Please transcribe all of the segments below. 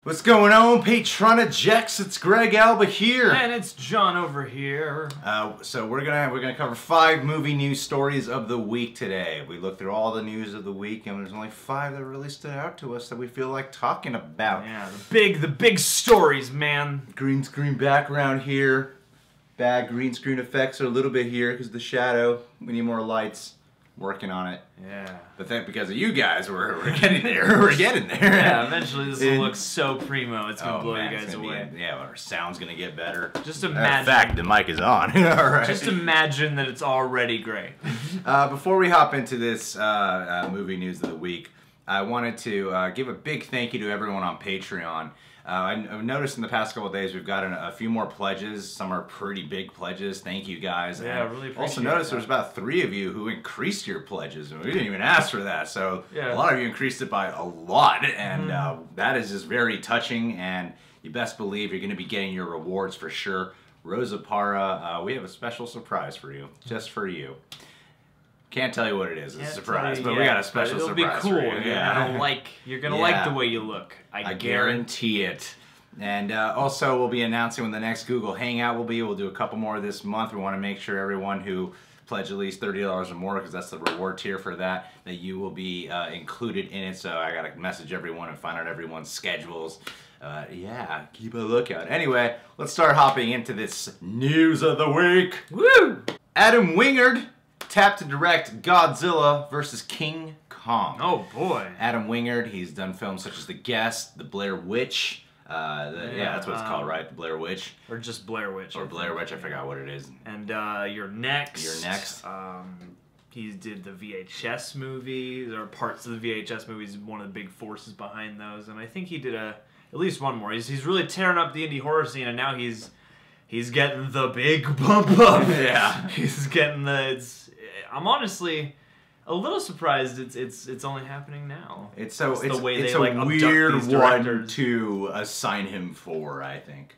What's going on, Patronajects? It's Greg Alba here, and it's John over here. So we're gonna cover 5 movie news stories of the week today. We looked through all the news of the week, and there's only 5 that really stood out to us that we feel like talking about. Yeah, the big stories, man. Green screen background here. Bad green screen effects are a little bit here because the shadow. We need more lights. Working on it. Yeah. But then because of you guys, we're getting there. We're getting there. Yeah, eventually this will look so primo. It's going to blow you guys away. Yeah, our sound's going to get better. Just imagine. In fact, the mic is on. All right. Just imagine that it's already great. Before we hop into this movie news of the week, I wanted to give a big thank you to everyone on Patreon. I've noticed in the past couple of days we've gotten a few more pledges. Some are pretty big pledges. Thank you guys. Yeah, I really appreciate it. Also noticed there's about 3 of you who increased your pledges, and we didn't even ask for that. So yeah. A lot of you increased it by a lot, and that is just very touching. And you best believe you're going to be getting your rewards for sure. Rosa Parra, we have a special surprise for you, just for you. Can't tell you what it is. It's a surprise, but we got a special surprise. It'll be cool. For you. Yeah. You're gonna like the way you look. I guarantee it. And also, we'll be announcing when the next Google Hangout will be. We'll do a couple more this month. We want to make sure everyone who pledged at least $30 or more, because that's the reward tier for that you will be included in it. So I got to message everyone and find out everyone's schedules. Yeah, keep a lookout. Anyway, let's start hopping into this news of the week. Woo! Adam Wingard tapped to direct Godzilla vs. King Kong. Oh boy. Adam Wingard, he's done films such as The Guest, The Blair Witch. Yeah, that's what it's called, right? The Blair Witch. Or just Blair Witch. Or Blair Witch, I forgot what it is. And You're Next. You're Next. He did the VHS movies, or parts of the VHS movies, one of the big forces behind those. And I think he did at least one more. He's really tearing up the indie horror scene, and now he's getting the big bump up. Yeah. He's getting I'm honestly a little surprised it's only happening now. It's the way they a abduct weird these one directors. to assign him for, I think.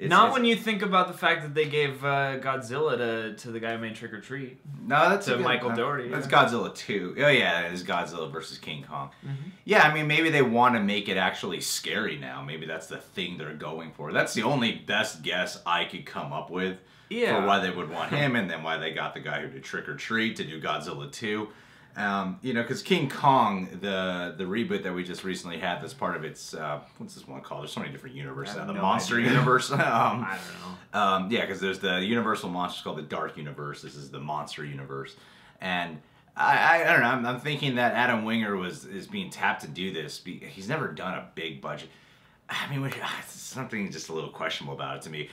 Not when you think about the fact that they gave Godzilla to the guy who made Trick or Treat. No, that's Michael Dougherty. That's Godzilla 2. Oh yeah, it is Godzilla versus King Kong. Yeah, I mean maybe they want to make it actually scary now. Maybe that's the thing they're going for. That's the only best guess I could come up with. Yeah. For why they would want him, and then why they got the guy who did Trick or Treat to do Godzilla 2. You know, because King Kong, the reboot that we just recently had, that's part of its, what's this one called? There's so many different universes. The Monster Universe. I don't know. Yeah, because there's the Universal Monsters called the Dark Universe. This is the Monster Universe. And I don't know, I'm thinking that Adam Wingard is being tapped to do this. He's never done a big budget. I mean, something just a little questionable about it to me.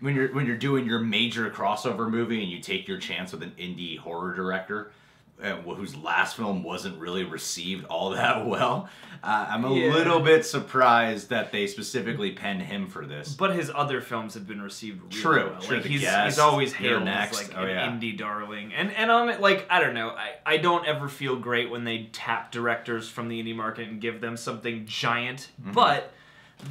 When you're doing your major crossover movie and you take your chance with an indie horror director whose last film wasn't really received all that well, I'm a little bit surprised that they specifically penned him for this. But his other films have been received really well. True. He's always hailed as an indie darling. And on it, I don't know, I don't ever feel great when they tap directors from the indie market and give them something giant, but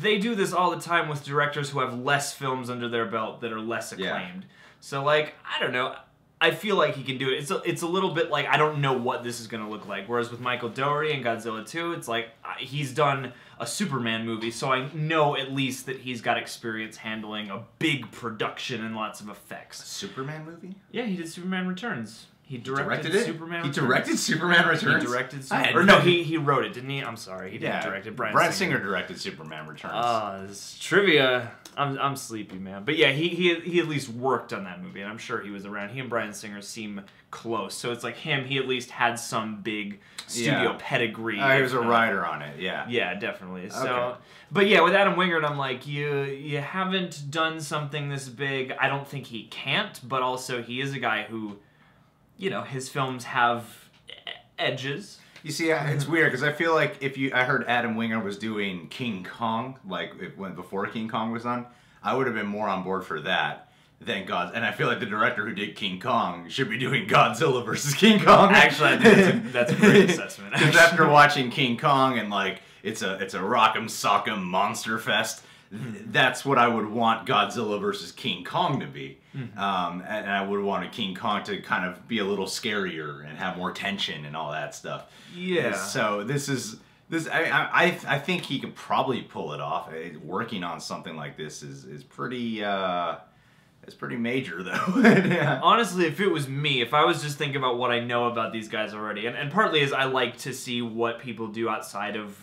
they do this all the time with directors who have less films under their belt that are less acclaimed. Yeah. So, I don't know. I feel like he can do it. It's a little bit like, I don't know what this is going to look like. Whereas with Michael Dougherty and Godzilla 2, it's like, he's done a Superman movie, so I know at least that he's got experience handling a big production and lots of effects. A Superman movie? Yeah, he did Superman Returns. He directed Superman Returns. He directed Superman Returns? He directed Superman Or no, he wrote it, didn't he? I'm sorry, he didn't direct it. Bryan Singer directed Superman Returns. This trivia. I'm sleepy, man. But yeah, he at least worked on that movie, and I'm sure he was around. He and Bryan Singer seem close, so it's like he at least had some big studio pedigree. He was a writer on it, yeah. Yeah, definitely. So, but yeah, with Adam Wingard, I'm like, you haven't done something this big. I don't think he can't, but also he is a guy who, you know, his films have edges. You see, it's weird because I feel like I heard Adam Wingard was doing King Kong, before King Kong was on, I would have been more on board for that than And I feel like the director who did King Kong should be doing Godzilla versus King Kong. Actually, I think that's a great assessment. Because after watching King Kong and it's a rock'em sock'em monster fest, that's what I would want Godzilla versus King Kong to be. And I would want a King Kong to kind of be a little scarier and have more tension and all that stuff. Yeah. So this is I think he could probably pull it off. Working on something like this is pretty it's pretty major though. Yeah. Honestly, if it was me, if I was just thinking about what I know about these guys already, and partly is I like to see what people do outside of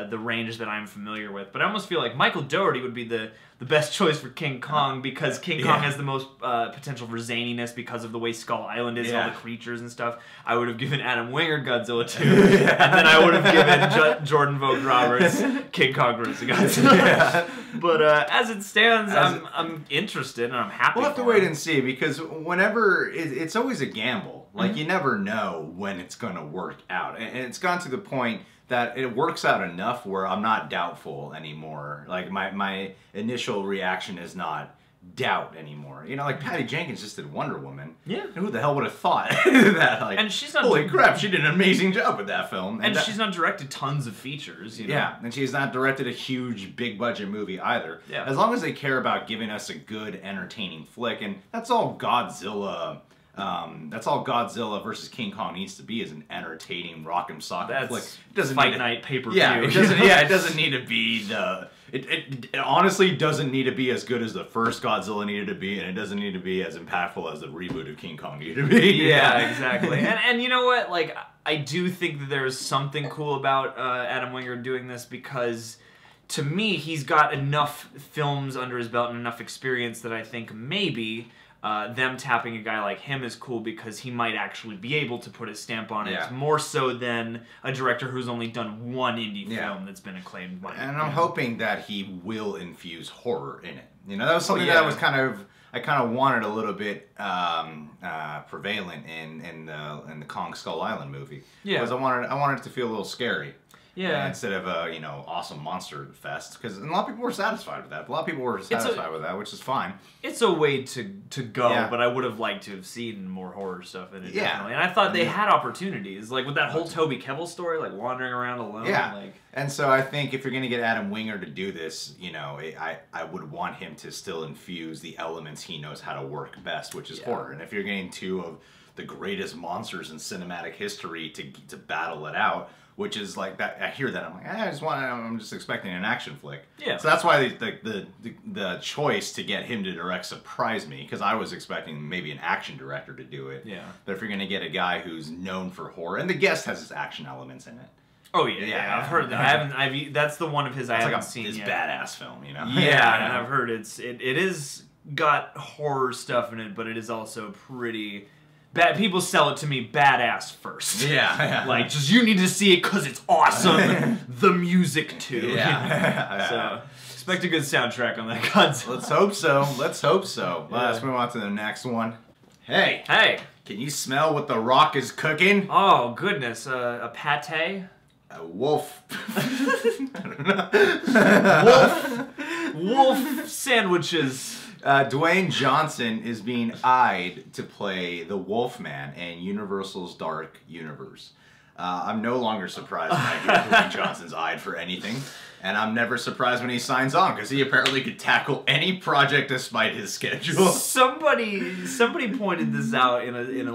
the range that I'm familiar with, but I almost feel like Michael Dougherty would be the best choice for King Kong because King Kong has the most potential for zaniness because of the way Skull Island is and all the creatures and stuff. I would have given Adam Wingard Godzilla 2, and then I would have given Jordan Vogt Roberts King Kong vs. Godzilla. But as it stands, I'm interested and I'm happy. We'll have to wait and see because whenever it's always a gamble. Like you never know when it's going to work out, and it's gone to the point that it works out enough where I'm not doubtful anymore. Like my initial reaction is not doubt anymore. You know, like Patty Jenkins just did Wonder Woman. Yeah. And who the hell would have thought that? Like, and she's not. Holy crap! She did an amazing job with that film. And she's not directed tons of features. You know? Yeah, and she's not directed a huge, big budget movie either. Yeah. As long as they care about giving us a good, entertaining flick, and that's all Godzilla. That's all Godzilla versus King Kong needs to be is an entertaining rock'em sock'em flick. It doesn't Fight Night pay-per-view. Yeah, it doesn't. Yeah, it doesn't need to be the. It honestly doesn't need to be as good as the first Godzilla needed to be, and it doesn't need to be as impactful as the reboot of King Kong needed to be. Yeah, exactly. And you know what? Like, I do think that there's something cool about Adam Wingard doing this because, to me, he's got enough films under his belt and enough experience that I think maybe. Them tapping a guy like him is cool because he might actually be able to put his stamp on it more so than a director who's only done one indie film that's been acclaimed. And I'm hoping that he will infuse horror in it. You know, that was something that I was I kind of wanted a little bit prevalent in the Kong Skull Island movie. Yeah, because I wanted it to feel a little scary. Yeah. Instead of a, awesome monster fest. Because a lot of people were satisfied with that. A lot of people were satisfied with that, which is fine. It's a way to go, but I would have liked to have seen more horror stuff in it, definitely. And I thought they had opportunities. Like with that whole Toby Kebbell story, like wandering around alone. Yeah. And so I think if you're going to get Adam Wingard to do this, I would want him to still infuse the elements he knows how to work best, which is horror. And if you're getting two of the greatest monsters in cinematic history to battle it out, which is like that. I hear that I'm like, I'm just expecting an action flick. Yeah. So that's why the choice to get him to direct surprised me because I was expecting maybe an action director to do it. Yeah. But if you're gonna get a guy who's known for horror, and The Guest has his action elements in it. Oh yeah. I've heard that. That's the one of his I haven't seen yet. It's badass film, Yeah, and I've heard it is got horror stuff in it, but it is also pretty. People sell it to me badass first. Yeah. Like, just you need to see it because it's awesome. The music, too. Yeah. So, expect a good soundtrack on that Godzilla. Let's hope so. Let's move on to the next one. Hey. Can you smell what The Rock is cooking? Oh, goodness. A pate? A wolf. I don't know. Wolf sandwiches. Dwayne Johnson is being eyed to play the Wolfman in Universal's Dark Universe. I'm no longer surprised when I hear Dwayne Johnson's eyed for anything. And I'm never surprised when he signs on, because he apparently could tackle any project despite his schedule. Somebody pointed this out in a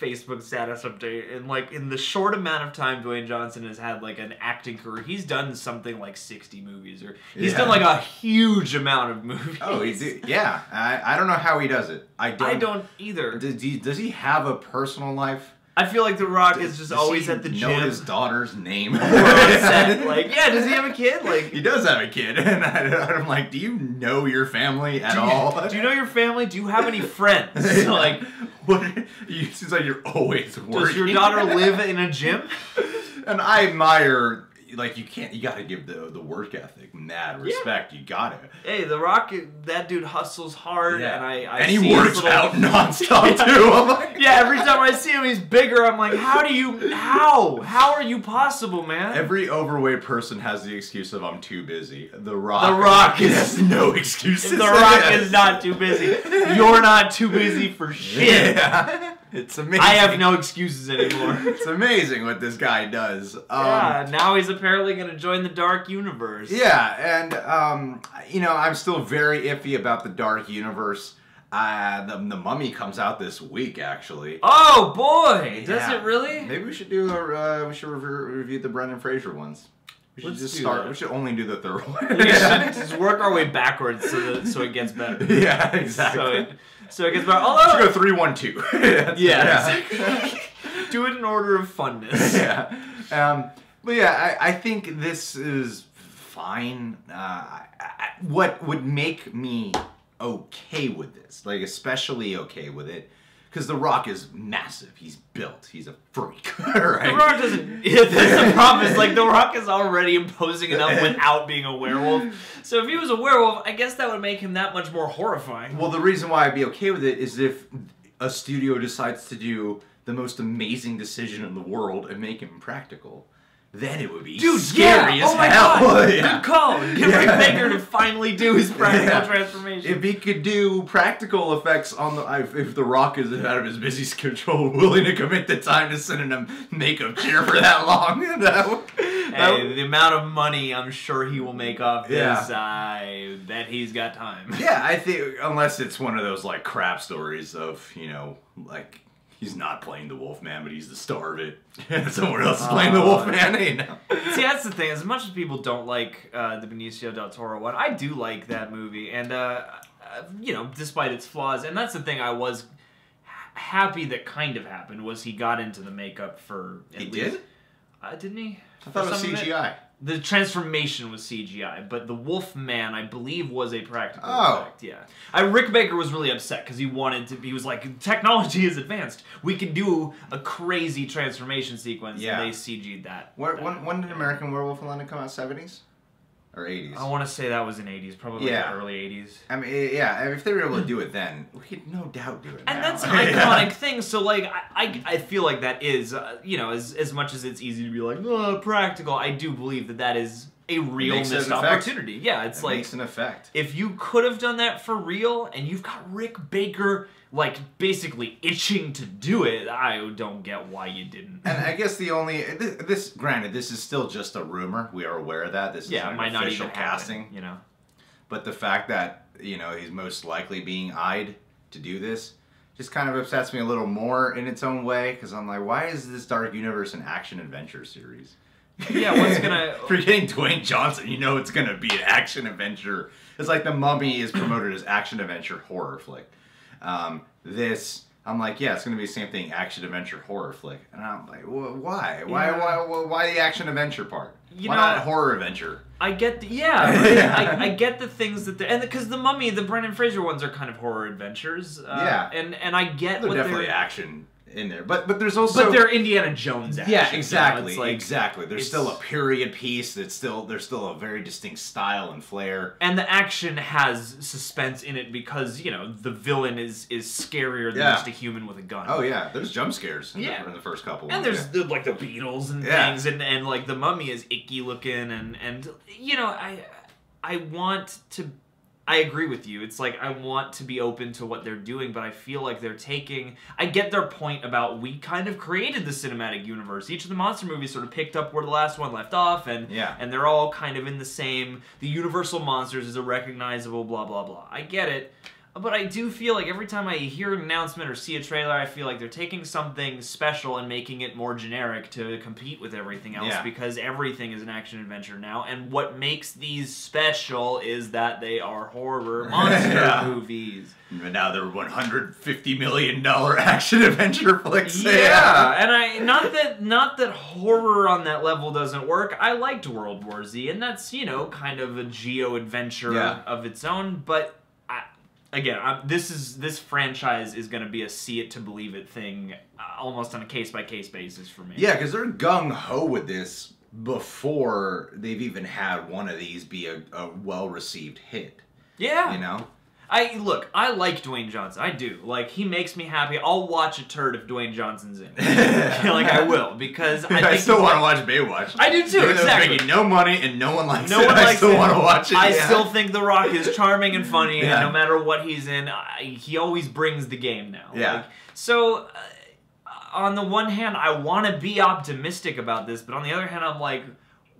Facebook status update, and like in the short amount of time Dwayne Johnson has had like an acting career, he's done something like 60 movies, or he's done like a huge amount of movies. Oh, yeah. I don't know how he does it. I don't either. Does he have a personal life? I feel like The Rock is just always at the gym. Know his daughter's name? Like, yeah, does he have a kid? Like, he does have a kid, and I'm like, do you know your family at all? Do you know your family? Do you have any friends? Like, what? It seems like you're always working. Does your daughter live in a gym? And I admire. Like, you gotta give the work ethic mad respect. You gotta. Hey, The Rock, that dude hustles hard, and and he works out nonstop too. I'm like, every time I see him, he's bigger. I'm like, how are you possible, man? Every overweight person has the excuse of I'm too busy. The Rock has no excuses. The Rock is not too busy. You're not too busy for shit. Yeah. It's amazing. I have no excuses anymore. It's amazing what this guy does. Now he's apparently going to join the Dark Universe. Yeah, and, I'm still very iffy about the Dark Universe. The Mummy comes out this week, actually. Oh boy, does it really? Maybe we should do we should review the Brendan Fraser ones. We should just start. We should only do the third one. We should just work our way backwards so it gets better. Yeah, exactly. So it gets better. Although we should go 3-1-2. Yeah. Exactly. Do it in order of funness. Yeah. But yeah, I think this is fine. What would make me okay with this, like especially okay with it, because The Rock is massive. He's built. He's a freak, right? The Rock doesn't. That's the problem. Is like The Rock is already imposing enough without being a werewolf. So if he was a werewolf, I guess that would make him that much more horrifying. Well, the reason why I'd be okay with it is if a studio decides to do the most amazing decision in the world and make him practical. Then it would be scary as hell. God. Yeah. Good call. Get Rick Baker to finally do his practical transformation. If he could do practical effects on if The Rock is out of his busy schedule, willing to commit the time to sit in a makeup chair for that long, the amount of money I'm sure he will make off this, I bet he's got time. Yeah, I think unless it's one of those like crap stories of like. He's not playing the Wolfman, but he's the star of it. And someone else is playing the Wolfman. See, that's the thing. As much as people don't like the Benicio del Toro one, I do like that movie. And, despite its flaws. And that's the thing I was happy that kind of happened, was he got into the makeup for at least. He did? Didn't he? I thought it was CGI. The transformation was CGI, but the Wolfman, I believe, was a practical effect. Yeah, Rick Baker was really upset because he was like, technology is advanced. We can do a crazy transformation sequence. Yeah. And they CG'd that. When did American Werewolf in London come out? 70s? Or 80s? I want to say that was in 80s, probably early 80s. I mean, if they were able to do it then, we could no doubt do it now. And that's an iconic thing, so, like, I feel like that is, as much as it's easy to be like, oh, practical, I do believe that is a real missed opportunity. Yeah, it makes an effect. If you could have done that for real, and you've got Rick Baker, like, basically itching to do it, I don't get why you didn't. And I guess granted, this is still just a rumor. We are aware of that. This is an official casting. But the fact that, he's most likely being eyed to do this just kind of upsets me a little more in its own way, because I'm like, why is this Dark Universe an action-adventure series? Yeah, what's gonna... If you're getting Dwayne Johnson, it's gonna be an action-adventure. It's like The Mummy is promoted as action-adventure horror flick. I'm like, yeah, it's going to be the same thing, action-adventure horror flick. And I'm like, why? Why the action-adventure part? Why not horror-adventure? I get I get the things that and because the Mummy, the Brendan Fraser ones are kind of horror-adventures. And I get they're definitely action in there, but there's also... But they're Indiana Jones action. Yeah, exactly, exactly. There's still a period piece. There's still a very distinct style and flair. And the action has suspense in it because, the villain is scarier than just a human with a gun. Oh, yeah. There's jump scares in the first couple. And there's, like, the beetles and things, and, like, the Mummy is icky looking, and I want to... I agree with you. It's like, I want to be open to what they're doing, but I feel like they're taking... I get their point about we kind of created the cinematic universe. Each of the monster movies sort of picked up where the last one left off, and they're all kind of in the same... The Universal Monsters is a recognizable blah, blah, blah. I get it. But I do feel like every time I hear an announcement or see a trailer, I feel like they're taking something special and making it more generic to compete with everything else, because everything is an action-adventure now, and what makes these special is that they are horror monster movies. And now they're $150 million action-adventure flicks. Yeah, and not that horror on that level doesn't work. I liked World War Z, and that's, kind of a geo-adventure of its own, but... Again, this franchise is going to be a see it to believe it thing, almost on a case-by-case basis for me. Yeah, because they're gung-ho with this before they've even had one of these be a well-received hit. Yeah. I like Dwayne Johnson. I do. Like, he makes me happy. I'll watch a turd if Dwayne Johnson's in. I will, because I still want to watch Baywatch. I do too, exactly. Making no money and no one likes it. I still want to watch it. I still think The Rock is charming and funny, and no matter what he's in, he always brings the game now. Yeah. So, on the one hand, I want to be optimistic about this, but on the other hand, I'm like...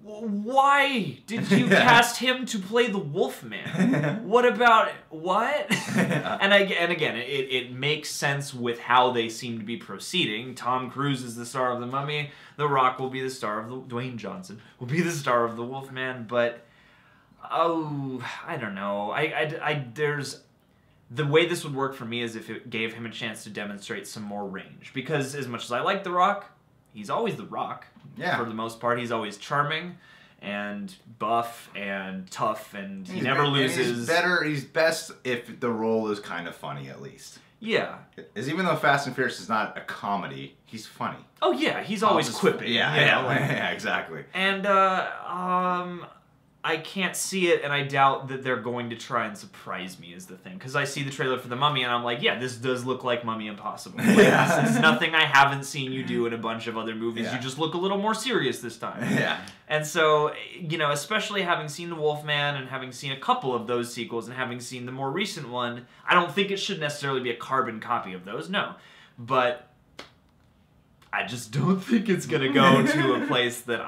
why did you cast him to play the Wolfman? What about what? And again, it makes sense with how they seem to be proceeding. Tom Cruise is the star of The Mummy. The Rock will be the star of Dwayne Johnson will be the star of the Wolfman. But I don't know. There's the way this would work for me is if it gave him a chance to demonstrate some more range. Because as much as I like The Rock, he's always The Rock. Yeah. For the most part, he's always charming and buff and tough, and he never loses. He's best if the role is kind of funny, at least. Yeah. Is even though Fast and Furious is not a comedy, he's funny. Oh yeah, he's always quipping. Yeah, exactly. And I can't see it, and I doubt that they're going to try and surprise me is the thing. Because I see the trailer for The Mummy, and I'm like, yeah, this does look like Mummy Impossible. Like, this is nothing I haven't seen you do in a bunch of other movies. Yeah. You just look a little more serious this time. Yeah. And so, especially having seen The Wolfman and having seen a couple of those sequels and having seen the more recent one, I don't think it should necessarily be a carbon copy of those, no. But I just don't think it's going to go to a place that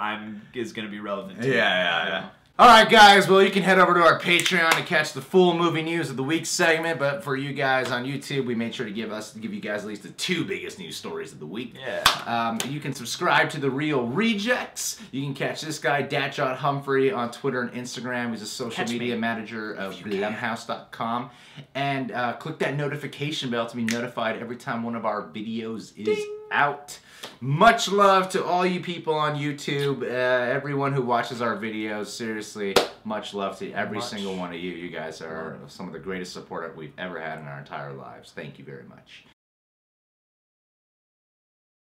is going to be relevant to. Yeah. Alright guys, well you can head over to our Patreon to catch the full movie news of the week segment, but for you guys on YouTube, we made sure to give you guys at least the 2 biggest news stories of the week. Yeah. You can subscribe to The Real Rejects. You can catch this guy, Datjot Humphrey, on Twitter and Instagram. He's a social media manager of Blumhouse.com. And click that notification bell to be notified every time one of our videos is out. Much love to all you people on YouTube, everyone who watches our videos. Seriously, much love to every single one of you. You guys are some of the greatest support we've ever had in our entire lives. Thank you very much.